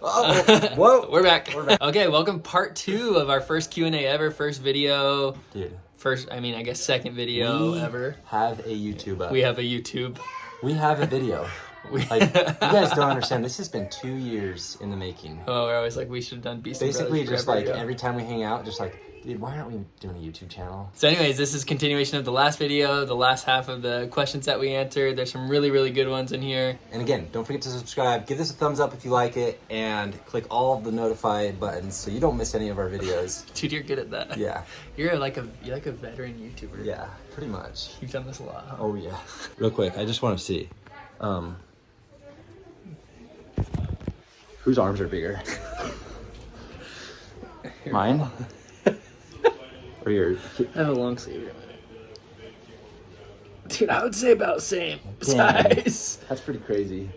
Oh, whoa. We're back. Okay, welcome part 2 of our first Q&A ever, first video. Dude. First, I mean, I guess second video ever. Have a YouTube up. We have a YouTube. We have a video. Like, you guys don't understand. This has been 2 years in the making. Oh, we're always like, we should have done BEESTON Basically, Brothers just like ago. every time we hang out, just like, dude, why aren't we doing a YouTube channel? So anyways, this is continuation of the last video, the last half of the questions that we answered. There's some really, really good ones in here. And again, don't forget to subscribe. Give this a thumbs up if you like it, and click all of the notify buttons so you don't miss any of our videos. Dude, you're good at that. Yeah. You're like a veteran YouTuber. Yeah, pretty much. You've done this a lot, huh? Oh, yeah. Real quick, I just want to see. Whose arms are bigger? Mine? Or yours? I have a long sleeve. Dude, I would say about same Dang. size. That's pretty crazy.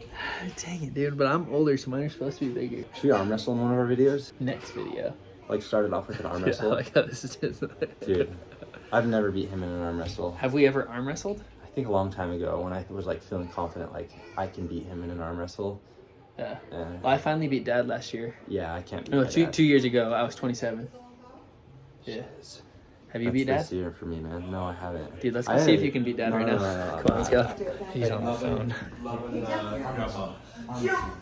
Dang it, dude, but I'm older, so mine are supposed to be bigger. Should we arm wrestle in one of our videos? Next video. Like, started off with an arm Yeah, I wrestle? like how this is. Dude, I've never beat him in an arm wrestle. Have we ever arm wrestled? I think a long time ago when I was like feeling confident, like I can beat him in an arm wrestle. Yeah. Well, I finally beat Dad last year. Yeah, I can't beat No, my two dad. 2 years ago. I was 27. Yeah. Have you beat Dad? This year for me, man. No, I haven't. Dude, let's go see if you can beat Dad right now. No, Come on, let's go. He's on the phone.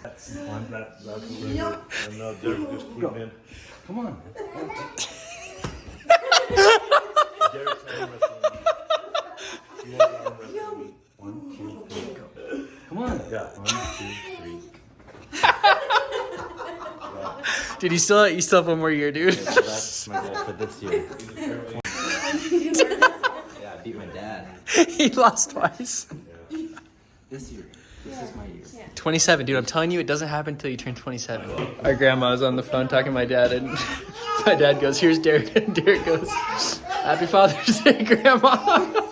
That's really good. And Derek just came in. Come on. Derek's arm wrestling. You want to arm wrestle me? 1, 2, 3, go. Come on. Yeah, 1, 2, 3. Dude, you still have one more year, dude. So that's my goal for this year. Yeah, I beat my dad. He lost twice. This year. This is my year. 27, dude. I'm telling you, it doesn't happen until you turn 27. Our grandma's on the phone talking to my dad, and my dad goes, "Here's Derek," and Derek goes, "Happy Father's Day, Grandma."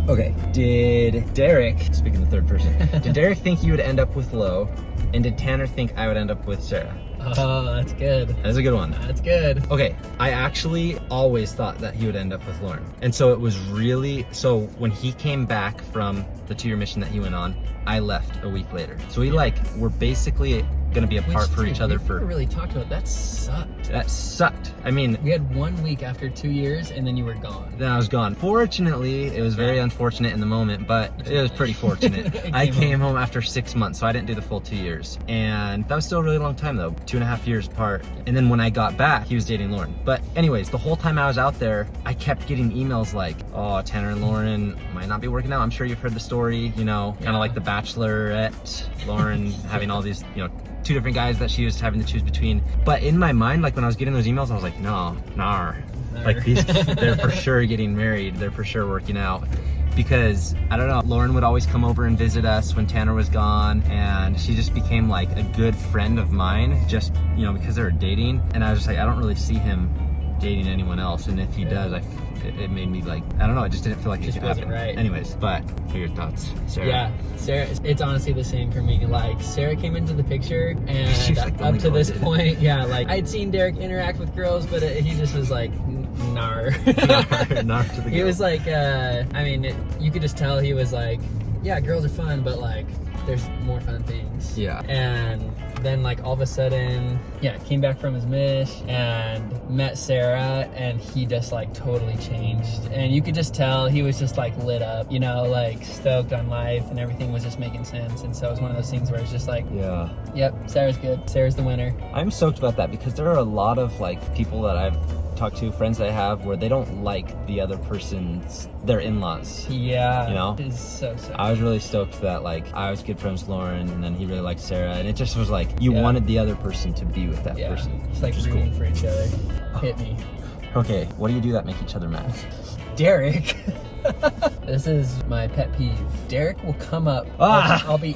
Okay, did Derek, speaking the third person, did Derek think you would end up with Lo, and did Tanner think I would end up with Sarah? Oh, that's good. That's a good one. That's good. Okay, I actually always thought that he would end up with Lauren. And so it was really, so when he came back from the 2-year mission that he went on, I left a week later. So we were basically gonna be apart for each other we never for, really talked about that. Sucked. that sucked. I mean, We had 1 week after 2 years, and then you were gone. then I was gone. Fortunately, it was very unfortunate in the moment, but it was pretty fortunate. I came home after 6 months, so I didn't do the full 2 years. And that was still a really long time though, 2.5 years apart. And then when I got back, he was dating Lauren. But anyways, the whole time I was out there, I kept getting emails like, oh, Tanner and Lauren might not be working out. I'm sure you've heard the story, you know, kind of like The Bachelorette, Lauren having all these, you know, 2 different guys that she was having to choose between. But in my mind, like when I was getting those emails, I was like, no, nah. Like these, they're for sure getting married. They're for sure working out. Because, I don't know, Lauren would always come over and visit us when Tanner was gone, and she just became like a good friend of mine, just, you know, because they were dating. And I was just like, I don't really see him dating anyone else, and if he does, it made me like, I don't know, it just didn't feel like it could happen. Right. Anyways, but what are your thoughts, Sarah? Yeah, Sarah, it's honestly the same for me. Like, Sarah came into the picture, and She's like the up only to girl this that did. point, yeah, like, I'd seen Derek interact with girls, but he just was like, nar. Not to the He girl. was like, I mean, you could just tell he was like, yeah, girls are fun, but like, there's more fun things. Yeah. And then like all of a sudden, yeah, came back from his mish and met Sarah, and he just like totally changed. And you could just tell he was just like lit up, you know, like stoked on life, and everything was just making sense. And so it was one of those things where it's just like, Yeah. yep, Sarah's good. Sarah's the winner. I'm stoked about that because there are a lot of like people that I've talked to, friends I have, where they don't like the other person's, their in-laws. Yeah. You know? It's so sick. I was really stoked that like I was good friends with Lauren, and then he really liked Sarah, and it just was like you Yeah. wanted the other person to be with that Yeah. person. It's like which is rooting cool. for each other. Hit me. Okay, what do you do that make each other mad? Derek. This is my pet peeve. Derek will come up. Ah! I'll be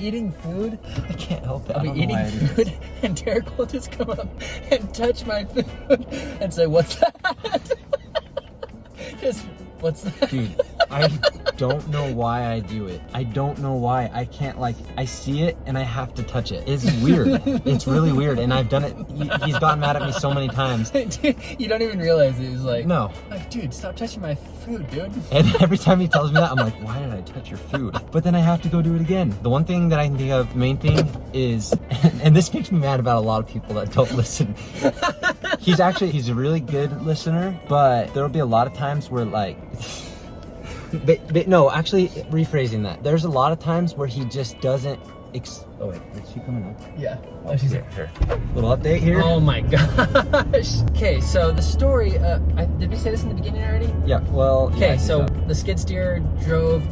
eating food. I can't help it. I'll be eating food, and Derek will just come up and touch my food and say, "What's that?" Just, "What's that?" Dude, I don't know why I do it. I don't know why. I can't, like, I see it and I have to touch it. It's weird. It's really weird. And I've done it. He's gotten mad at me so many times. Dude, you don't even realize it. He's like, No. like, dude, stop touching my food, dude. And every time he tells me that, I'm like, why did I touch your food? But then I have to go do it again. The one thing that I can think of, main thing is, and this makes me mad about a lot of people that don't listen. He's a really good listener, but there'll be a lot of times where, like, but no, actually rephrasing that. There's a lot of times where he just doesn't oh wait, is she coming up? Yeah. Oh, she's Here. Little update here. Oh my gosh. Okay, so the story, did we say this in the beginning already? Yeah, well. Okay, yeah, so the skid steer drove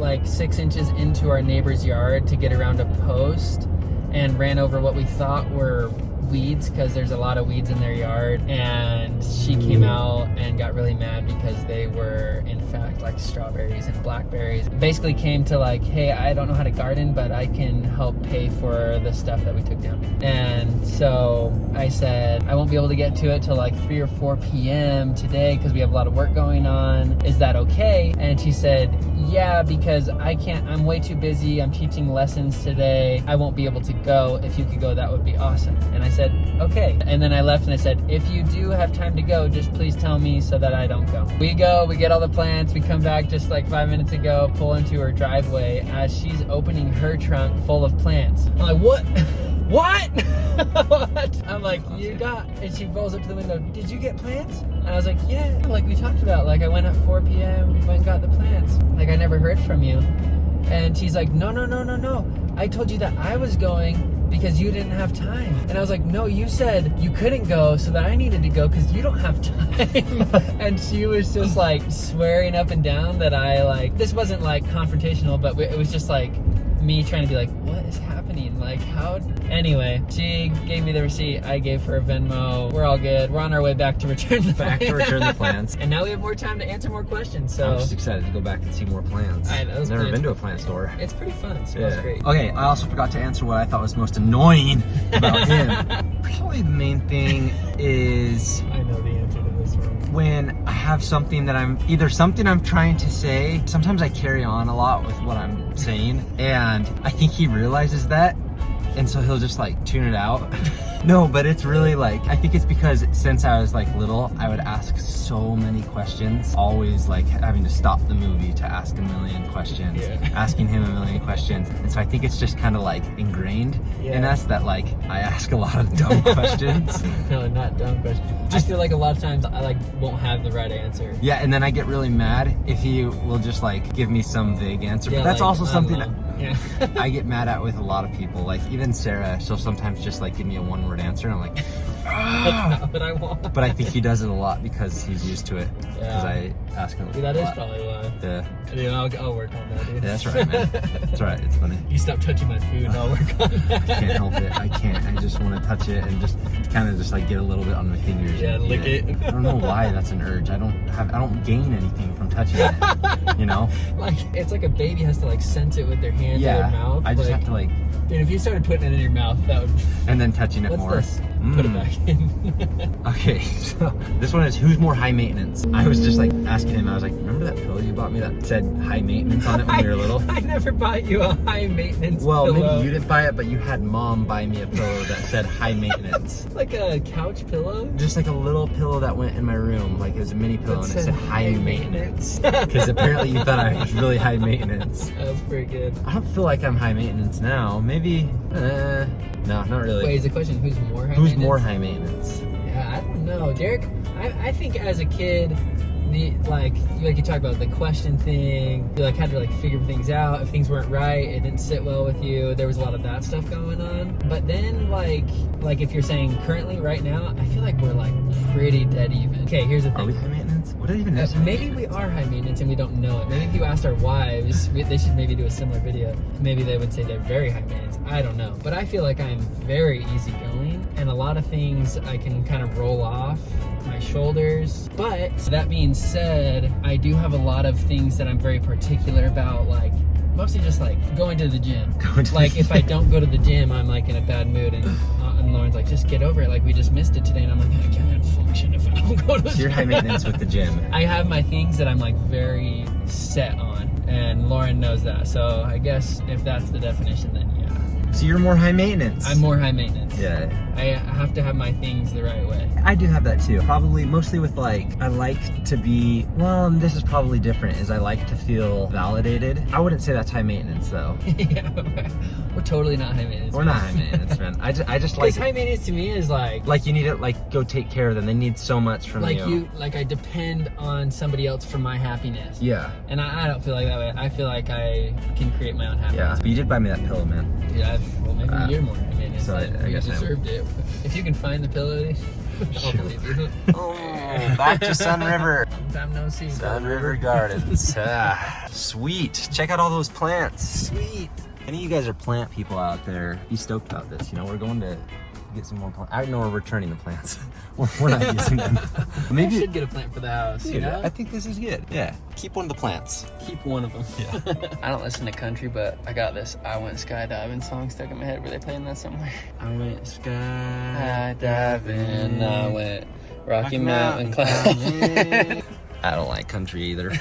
like 6 inches into our neighbor's yard to get around a post and ran over what we thought were weeds, because there's a lot of weeds in their yard, and she came out and got really mad because they were in fact like strawberries and blackberries. Basically came to like, hey, I don't know how to garden, but I can help pay for the stuff that we took down. And so I said I won't be able to get to it till like 3 or 4 p.m. today because we have a lot of work going on. Is that okay? And she said, yeah, because I'm way too busy. I'm teaching lessons today. I won't be able to go. If you could go, that would be awesome. And I said, okay. And then I left and I said, if you do have time to go, just please tell me so that I don't go. We go, we get all the plants, we come back just like 5 minutes ago, pull into her driveway as she's opening her trunk full of plants. I'm like, what? What? What? I'm like, you got, and she rolls up to the window, did you get plants? And I was like, yeah, like we talked about, like I went at 4 p.m., went and got the plants. Like I never heard from you. And she's like, no. I told you that I was going because you didn't have time. And I was like, no, you said you couldn't go, so that I needed to go because you don't have time. And she was just like swearing up and down that I like, this wasn't like confrontational, but it was just like me trying to be like, what is happening? Like how? Anyway, she gave me the receipt. I gave her a Venmo. We're all good. We're on our way back to return the plants. And now we have more time to answer more questions. So I'm just excited to go back and see more plants. I know. I've never been to a plant store. It's pretty fun. It smells great. Okay, I also forgot to answer what I thought was most annoying about him. Probably the main thing is I know the answer to this one. when I have something that I'm trying to say. Sometimes I carry on a lot with what I'm saying, and I think he realizes that, and so he'll just like tune it out. No, but it's really like, I think it's because since I was like little, I would ask so many questions, always like having to stop the movie to ask a million questions, asking him a million questions. And so I think it's just kind of like ingrained in us that like I ask a lot of dumb questions. No, not dumb questions. I feel like a lot of times I like won't have the right answer. Yeah, and then I get really mad if he will just like give me some vague answer. Yeah, but that's like, also something yeah. I get mad at with a lot of people. Like even Sarah, she'll sometimes just like give me a one-word answer, and I'm like, that's not what I want. But I think he does it a lot because he's used to it. Because I ask him. Dude, that is probably why. Yeah. Dude, I'll work on that, dude. Yeah, that's right, man. That's right. It's funny. You stop touching my food, and I'll work on that. I can't help it. I can't. I just want to touch it and just kind of just like get a little bit on my fingers. Yeah, and lick it. I don't know why that's an urge. I don't gain anything from touching it. You know? Like it's like a baby has to like sense it with their hand or their mouth. I just have to like. Dude, if you started putting it in your mouth, that would. And then touching it What's more. This? Put it back in. Okay, so this one is who's more high maintenance? I was just like asking him, I was like, remember that pillow you bought me that said high maintenance on it when you were little? I never bought you a high maintenance Well, pillow. maybe you didn't buy it, but you had mom buy me a pillow that said high maintenance. Like a couch pillow? Just like a little pillow that went in my room, like it was a mini pillow, and it said high maintenance. Because apparently you thought I was really high maintenance. That was pretty good. I don't feel like I'm high maintenance now. Maybe, no, not really. Wait, is the question who's more high Who's maintenance? more high maintenance? Yeah, I don't know. Derek, I think as a kid, like you talked about the question thing, you like had to like figure things out. If things weren't right, it didn't sit well with you. There was a lot of that stuff going on. But then like if you're saying currently right now, I feel like we're like pretty dead even. Okay, here's the thing. Are we high maintenance? What even is maybe we are high maintenance and we don't know it. Maybe if you asked our wives, they should maybe do a similar video. Maybe they would say they're very high maintenance. I don't know. But I feel like I'm very easygoing, and a lot of things I can kind of roll off my shoulders. But that being said, I do have a lot of things that I'm very particular about, like mostly just like going to the gym. Like if I don't go to the gym, I'm like in a bad mood and Lauren's like, just get over it. Like, we just missed it today. And I'm like, I can't function if I don't go to the So you're high maintenance with the gym. I have my things that I'm like very set on, and Lauren knows that. So I guess if that's the definition, then yeah. So you're more high maintenance. I'm more high maintenance. Yeah. I have to have my things the right way. I do have that too. Probably mostly with like, I like to be, well, and this is probably different, is I like to feel validated. I wouldn't say that's high maintenance though. Yeah, we're totally not high maintenance. We're not high maintenance, man. I just like, because high maintenance to me is like you need to like go take care of them. They need so much from you. Like I depend on somebody else for my happiness. Yeah. And I don't feel like that way. I feel like I can create my own happiness. Yeah. But you did buy me that pillow, man. Yeah, well, maybe you're more high maintenance. So I guess you deserved it. If you can find the pillow, I'll believe you. Oh, back to Sun River. Long time no see. Sun River Gardens. Sweet. Check out all those plants. Sweet. Any of you guys are plant people out there, be stoked about this. You know, we're going to get some more plants. I know we're returning the plants. we're not using them. Maybe I should get a plant for the house. Dude, you know? I think this is good. Yeah. Keep one of the plants. Keep one of them. Yeah. I don't listen to country, but I got this I Went Skydiving song stuck in my head. Were they playing that somewhere? I went skydiving, I went Rocky Mountain climbing. I don't like country either.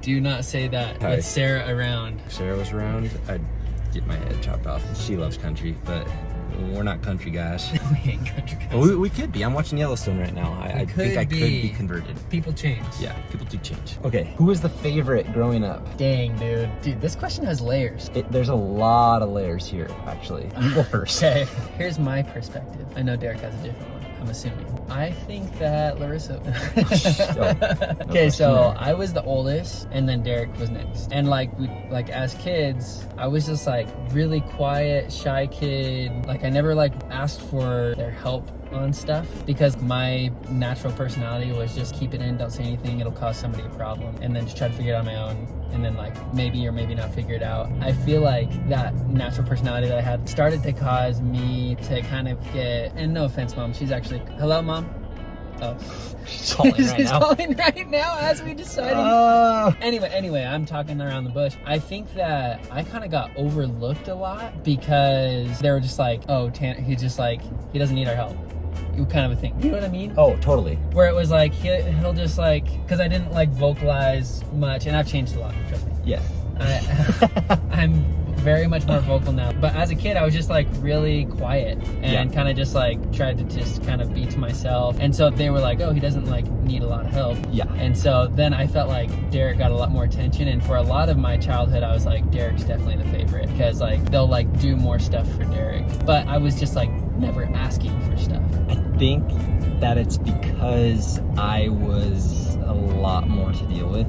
Do not say that Hi. with Sarah around. If Sarah was around, I'd get my head chopped off. She loves country, but we're not country guys. We ain't country guys. Well, we could be. I'm watching Yellowstone right now. I think I could be be. converted. People change. Yeah, people do change. Okay, who was the favorite growing up? Dang, dude. Dude, this question has layers. There's a lot of layers here, actually. You go first. Okay, here's my perspective. I know Derek has a different one, I'm assuming. I think that Larissa. Okay, so I was the oldest, and then Derek was next. And like as kids, I was just like really quiet, shy kid. Like I never like asked for their help on stuff because my natural personality was just keep it in, don't say anything, it'll cause somebody a problem, and then just try to figure it out on my own, and then like maybe or maybe not figure it out. I feel like that natural personality that I had started to cause me to kind of get, and no offense mom, she's actually, hello mom? Oh, She's calling right she's now. calling right now as we decided. Anyway, I'm talking around the bush. I think that I kind of got overlooked a lot because they were just like, oh, he's just like, he doesn't need our help. Kind of a thing. You know what I mean? Oh, totally. Where it was like, he'll just like, because I didn't like vocalize much, and I've changed a lot, trust me. Yeah. I'm very much more vocal now. But as a kid, I was just like really quiet and kind of just like tried to just kind of be to myself. And so they were like, oh, he doesn't like need a lot of help. Yeah. And so then I felt like Derek got a lot more attention. And for a lot of my childhood, I was like, Derek's definitely the favorite because like they'll like do more stuff for Derek. But I was just like never asking for stuff. I think that it's because I was a lot more to deal with.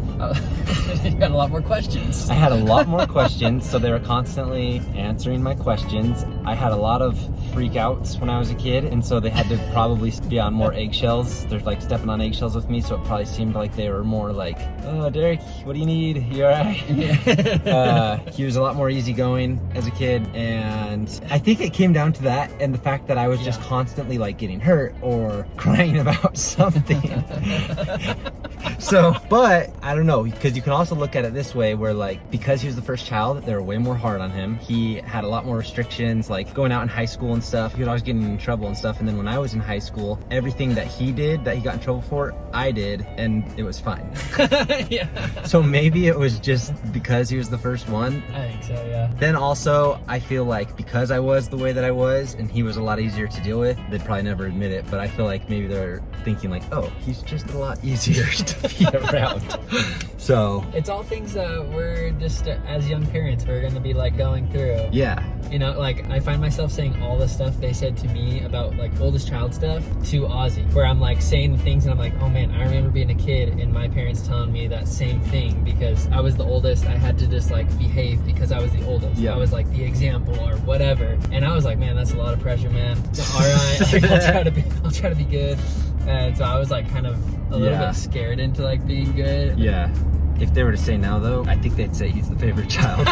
You got a lot more questions. I had a lot more questions, so they were constantly answering my questions. I had a lot of freakouts when I was a kid, and so they had to probably be on more eggshells. They're like stepping on eggshells with me, so it probably seemed like they were more like, oh, Derek, what do you need? You all right? Yeah. He was a lot more easygoing as a kid, and I think it came down to that and the fact that I was just constantly like getting hurt or crying about something. So, but I don't know, because you can also look at it this way where like, because he was the first child, they were way more hard on him. He had a lot more restrictions, like going out in high school and stuff. He was always getting in trouble and stuff. And then when I was in high school, everything that he did that he got in trouble for, I did, and it was fine. Yeah. So maybe it was just because he was the first one. I think so, yeah. Then also, I feel like because I was the way that I was and he was a lot easier to deal with, they'd probably never admit it, but I feel like maybe they're thinking like, oh, he's just a lot easier to be around. So it's all things that we're just, as young parents, we're going to be like going through. yeah. You know, like I find myself saying all the stuff they said to me about like oldest child stuff to Ozzy, where I'm like saying the things and I'm like, oh man, I remember being a kid and my parents telling me that same thing because I was the oldest. I had to just like behave because I was the oldest. Yeah. I was like the example or whatever. And I was like, man, that's a lot of pressure, man. All right, I'll try to be good. And so I was like kind of a little bit scared into like being good. Yeah. If they were to say now though, I think they'd say he's the favorite child.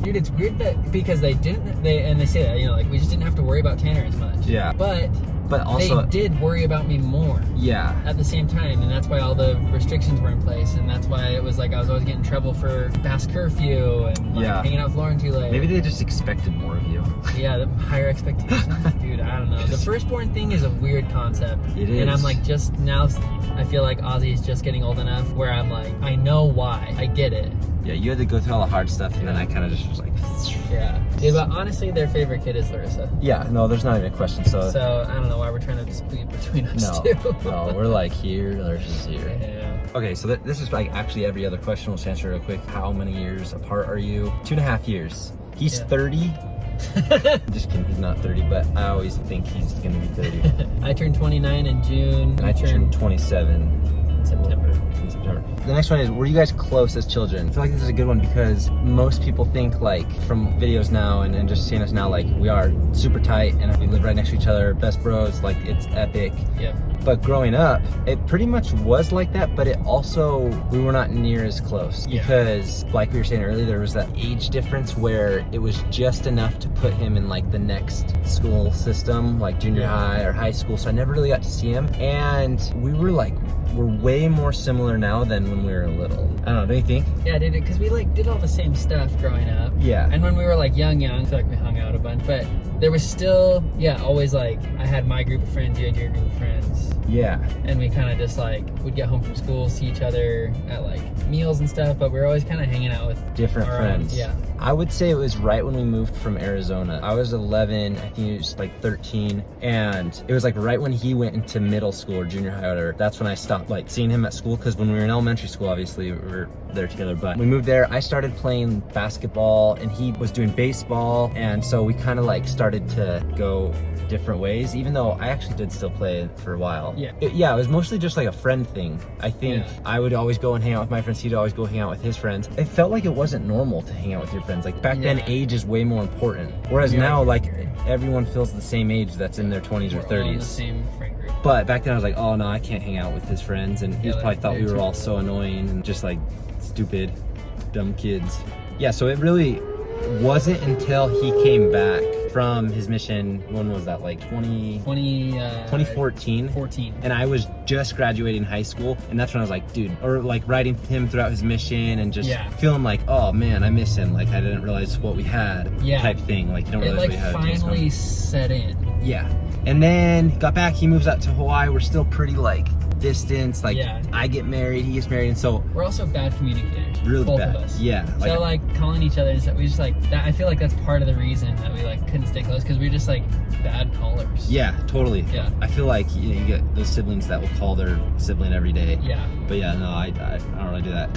Dude, it's weird that because they say that, you know, like we just didn't have to worry about Tanner as much. Yeah. But but also they did worry about me more. Yeah. At the same time, and that's why all the restrictions were in place, and that's why it was like I was always getting in trouble for past curfew and like hanging out with Lauren too late. Maybe they just expected more of you. Yeah, the higher expectations. Dude, I don't know. The firstborn thing is a weird concept. It is. And I'm like, just now, I feel like Ozzy is just getting old enough where I'm like, I know why. I get it. Yeah, you had to go through all the hard stuff, and then I kind of just was like, yeah. But honestly, their favorite kid is Larissa. yeah, no, there's not even a question. So I don't know why we're trying to split between us two. no, we're like here, Larissa's here. Yeah. Okay, so this is like actually every other question. We'll answer real quick. How many years apart are you? 2.5 years. He's 30. Just kidding, he's not 30, but I always think he's gonna be 30. I turned 29 in June. And I turned 27 in September. The next one is, were you guys close as children? I feel like this is a good one because most people think, like, from videos now and just seeing us now, like, we are super tight and we live right next to each other, best bros, like, it's epic. Yeah. But growing up, it pretty much was like that, but it also, we were not near as close. Yeah. Because, like we were saying earlier, there was that age difference where it was just enough to put him in, like, the next school system, like junior high or high school, so I never really got to see him. And we were, like, we're way more similar now than when we were little. I don't know, don't you think? Yeah, dude, because we, like, did all the same stuff growing up. Yeah. And when we were, like, young, I feel like we hung out a bunch, but there was still, always, like, I had my group of friends, you had your group of friends. Yeah. And we kind of just, like, would get home from school, see each other at, like, meals and stuff, but we were always kind of hanging out with different friends. Yeah. I would say it was right when we moved from Arizona. I was 11, I think he was like 13, and it was like right when he went into middle school or junior high or whatever. That's when I stopped like seeing him at school, because when we were in elementary school, obviously we were there together, but we moved there, I started playing basketball and he was doing baseball, and so we kind of like started to go different ways, even though I actually did still play for a while. Yeah. It was mostly just like a friend thing. I think I would always go and hang out with my friends, he'd always go hang out with his friends. It felt like it wasn't normal to hang out with your friends. Like back then, age is way more important. Whereas now, like everyone feels the same age that's in their 20s or 30s. All in the same friend group. But back then I was like, oh no, I can't hang out with his friends, and he probably thought we were all so annoying and just like stupid, dumb kids. Yeah, so it really wasn't until he came back from his mission, when was that, like 2014? 14. And I was just graduating high school, and that's when I was like, dude, or like writing him throughout his mission and just feeling like, oh man, I miss him, like I didn't realize what we had, type thing. Like you don't realize like what we had. Finally set in. Yeah. And then got back, he moves out to Hawaii. We're still pretty like distance, like I get married, he gets married, and so we're also bad communicators. Really both bad. of us. Yeah. So like calling each other, we just like that. I feel like that's part of the reason that we like couldn't stay close, because we're just like bad callers. Yeah, totally. Yeah. I feel like you get those siblings that will call their sibling every day. Yeah. But yeah, no, I don't really do that.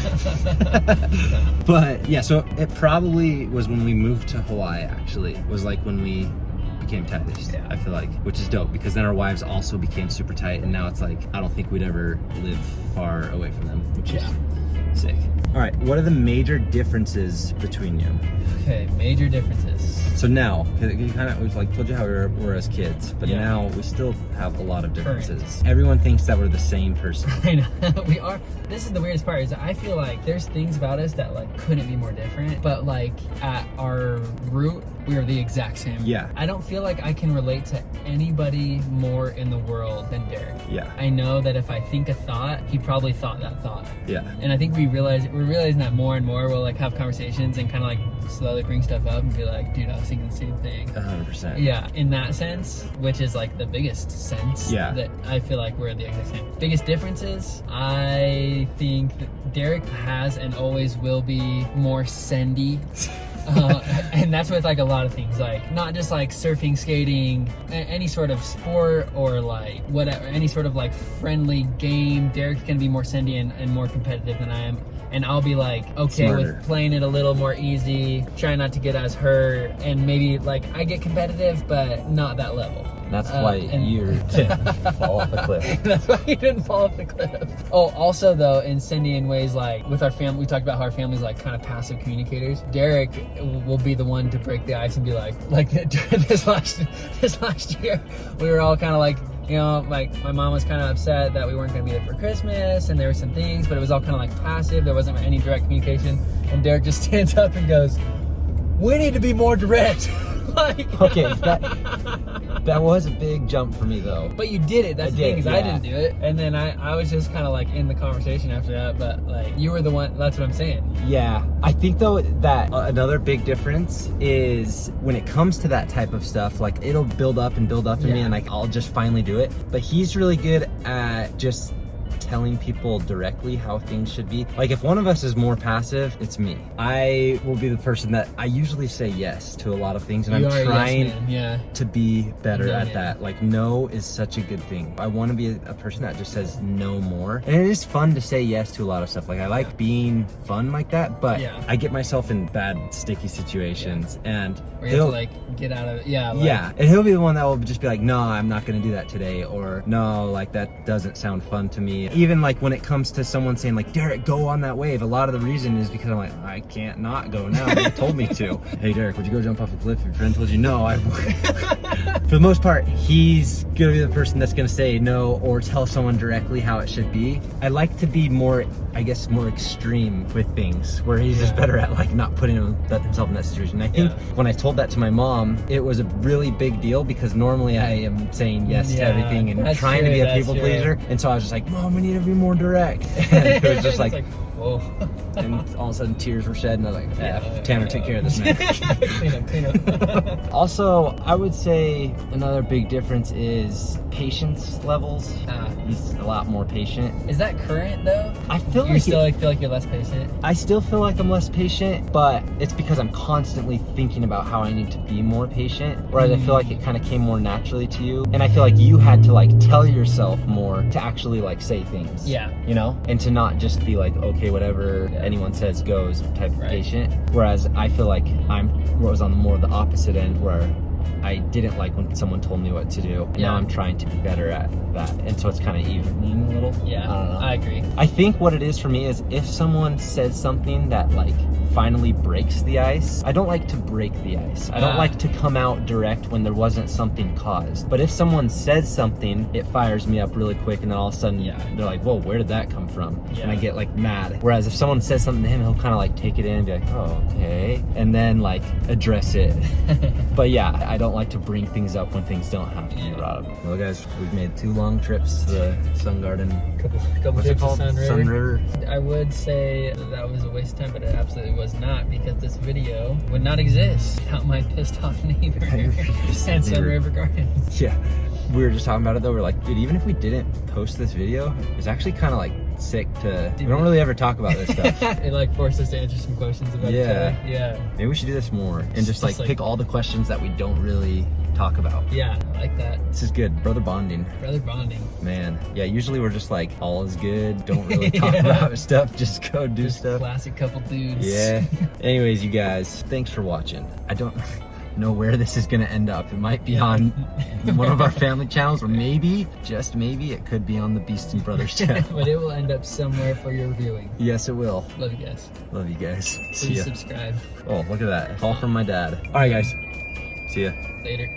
But yeah, so it probably was when we moved to Hawaii. Actually, was like when we became tightest. I feel like, which is dope, because then our wives also became super tight, and now it's like I don't think we'd ever live far away from them, which is sick. All right, what are the major differences between you? Okay, major differences. So now, you kind of, we've like told you how we were as kids, but now we still have a lot of differences. Everyone thinks that we're the same person. I know, we are. This is the weirdest part, is that I feel like there's things about us that like couldn't be more different, but like at our root, we are the exact same. Yeah. I don't feel like I can relate to anybody more in the world than Derek. Yeah. I know that if I think a thought, he probably thought that thought. Yeah. And I think we're realizing that more and more. We'll like have conversations and kind of like slowly bring stuff up and be like, dude, I was thinking the same thing. 100%. Yeah, in that sense, which is like the biggest sense that I feel like we're the exact same. Biggest differences, I think that Derek has and always will be more sendy. And that's with like a lot of things, like not just like surfing, skating, any sort of sport, or like whatever, any sort of like friendly game. Derek's gonna be more sendy and more competitive than I am, and I'll be like okay with playing it a little more easy, trying not to get as hurt, and maybe like I get competitive but not that level. That's why you didn't fall off the cliff. That's why you didn't fall off the cliff. Oh, also though, in sendy in ways like with our family, we talked about how our family's like kind of passive communicators. Derek will be the one to break the ice and be like this last year, we were all kind of like, you know, like my mom was kind of upset that we weren't going to be there for Christmas, and there were some things, but it was all kind of like passive. There wasn't any direct communication, and Derek just stands up and goes, "We need to be more direct." Like, okay, That was a big jump for me though. But you did it. That's I the thing, did, because I yeah. didn't do it. And then I was just kind of like in the conversation after that. But like, you were the one. That's what I'm saying. Yeah, I think though that another big difference is when it comes to that type of stuff, like it'll build up in me, and like I'll just finally do it. But he's really good at just telling people directly how things should be. Like if one of us is more passive, it's me. I will be the person that I usually say yes to a lot of things, and You I'm are a yes trying man, yeah. to be better No at man. that. Like no is such a good thing. I want to be a person that just says no more. And it is fun to say yes to a lot of stuff. Like I like being fun like that, but Yeah. I get myself in bad sticky situations, and Where you have to like get out of it. Yeah. Like, yeah, and he'll be the one that will just be like, no, I'm not gonna do that today, or no, like that doesn't sound fun to me. Even like when it comes to someone saying like, Derek, go on that wave, a lot of the reason is because I'm like, I can't not go now. They told me to. Hey Derek, would you go jump off a cliff if your friend told you no? I would. For the most part, he's gonna be the person that's gonna say no or tell someone directly how it should be. I like to be more, I guess, more extreme with things, where he's just better at like not putting himself in that situation. And I think when I told that to my mom, it was a really big deal, because normally I am saying yes to everything and that's trying to true, be a that's people true. pleaser. And so I was just like, Mom, we need to be more direct. And it was just like, whoa. and all of a sudden tears were shed, and I was like, Tanner, take care of this man. Clean up. Also, I would say another big difference is patience levels. He's a lot more patient. Is that current though? I feel You like still feel like you're less patient? I still feel like I'm less patient, but it's because I'm constantly thinking about how I need to be more patient. Whereas I feel like it kind of came more naturally to you, and I feel like you had to like tell yourself more to actually like say things. Yeah. You know, and to not just be like, okay, whatever anyone says goes type of patient. Whereas I feel like I was on more of the opposite end, where I didn't like when someone told me what to do. And now I'm trying to be better at that. And so it's kind of evening a little. Yeah, I don't know. I agree. I think what it is for me is if someone says something that like finally breaks the ice, I don't like to break the ice. I don't like to come out direct when there wasn't something caused. But if someone says something, it fires me up really quick, and then all of a sudden they're like, whoa, where did that come from? And I get like mad. Whereas if someone says something to him, he'll kind of like take it in and be like, oh, okay. And then like address it. But yeah, I don't like to bring things up when things don't have to be brought up. Well guys, we've made 2 long trips to the Sun Garden. Couple What's it trips to called? Sun River. River. I would say that was a waste of time, but it absolutely was not, because this video would not exist without my pissed off neighbor and Sun River Gardens. Yeah, we were just talking about it though. We're like, dude, even if we didn't post this video, it's actually kind of like sick to. We don't really ever talk about this stuff. It like forced us to answer some questions about each other. Yeah. Maybe we should do this more and just like like- pick all the questions that we don't really talk about. Yeah, I like that. This is good, brother bonding. Brother bonding. Man, yeah. Usually we're just like, all is good. Don't really talk about stuff. Just go do stuff. Classic couple dudes. Yeah. Anyways, you guys, thanks for watching. I don't know where this is gonna end up. It might be on one of our family channels, or maybe, just maybe, it could be on the BEESTON Brothers channel. But it will end up somewhere for your viewing. Yes, it will. Love you guys. Love you guys. See Please ya. subscribe. Oh, look at that. Call from my dad. All right, guys. See ya. Later.